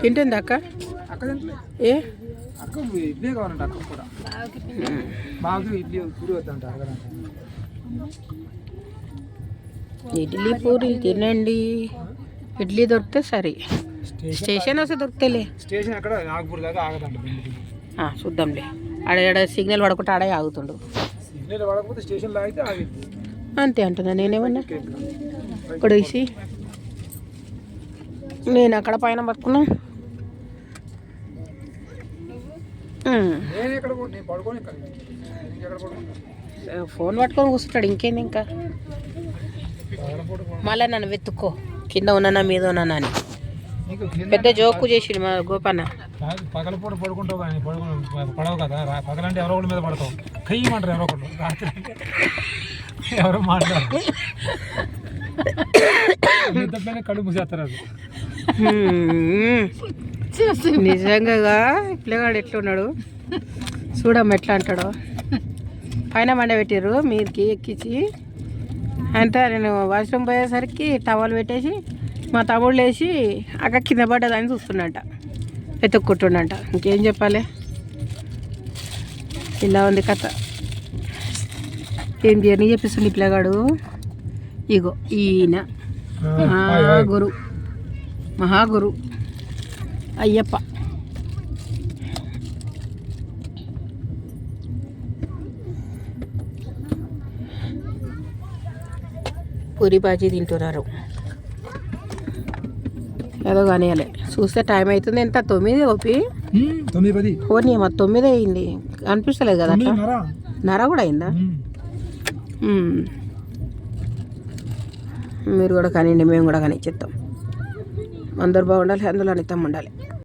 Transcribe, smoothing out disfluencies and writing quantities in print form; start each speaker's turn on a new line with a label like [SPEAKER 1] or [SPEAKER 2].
[SPEAKER 1] తింటుంది అక్క ఏ
[SPEAKER 2] అక్క ఇడ్లీ కావాలంట అక్క కూడా బాగా ఇడ్లీ పూరి వద్దంట
[SPEAKER 1] ఇడ్లీ పూరి తినండి. ఇడ్లీ దొరికితే సరే, స్టేషన్ వస్తే దొరుకుతాయిలే.
[SPEAKER 2] స్టేషన్ అక్కడ నాగపూర్ దాకా ఆగదంట.
[SPEAKER 1] చూద్దాంలే. ఆడ సిగ్నల్ పడకుండా ఆడే ఆగుతుండు.
[SPEAKER 2] సిగ్నల్ పడకపోతే స్టేషన్లో అయితే ఆగింది
[SPEAKER 1] అంతే అంటున్నా. నేనేమన్నా ఇక్కడ వేసి నేను అక్కడ పైన పట్టుకున్నా. ఫోన్ పట్టుకొని కూర్చుంటాడు. ఇంకేంది ఇంకా మళ్ళీ నన్ను వెతుక్కో, కింద ఉన్నానా మీద ఉన్నానా అని పెద్ద జోకు చేసిండు మా గోపన్న.
[SPEAKER 2] పగలపూట పడుకుంటావు కానీ పడవు కదా. పగలంటే ఎవరో ఒకటి మీద పడతావు. కయ్యమంటారు ఎవరో ఒకటి. రాత్రి ఎవరో మాట్లాడు నిద్రపైన కళ్ళు మూసేస్తారు. అది
[SPEAKER 1] నిజంగా పిల్లగాడు ఎట్లున్నాడు చూడమ్మ ఎట్లా అంటాడో. పైన మండ పెట్టారు మీదకి ఎక్కించి. అంతా నేను వాష్రూమ్ పోయేసరికి టవల్ పెట్టేసి మా తమ్ముడు లేచి అక్క కింద పడ్డదని చూస్తున్నట్ట, వెతుక్కుంటుండంట. ఇంకేం చెప్పాలి, ఇలా ఉంది కథ. ఏం జర్నీ చెప్పిస్తుంది పిల్లగాడు. ఇగో ఈయన మహాగురు అయ్యప్ప. పూరి బాజీ తింటున్నారు. ఏదో కానియాలి. చూస్తే టైం అవుతుంది. ఎంత 9 ఓపి
[SPEAKER 2] 9:10
[SPEAKER 1] ఫోన్ ఏమో 9 అయింది అనిపిస్తలేదు కదా. నర కూడా అయిందా? మీరు కూడా కానివ్వండి, మేము కూడా కానీ చెప్తాం. అందరు బాగుండాలి, అందులో అనితం ఉండాలి.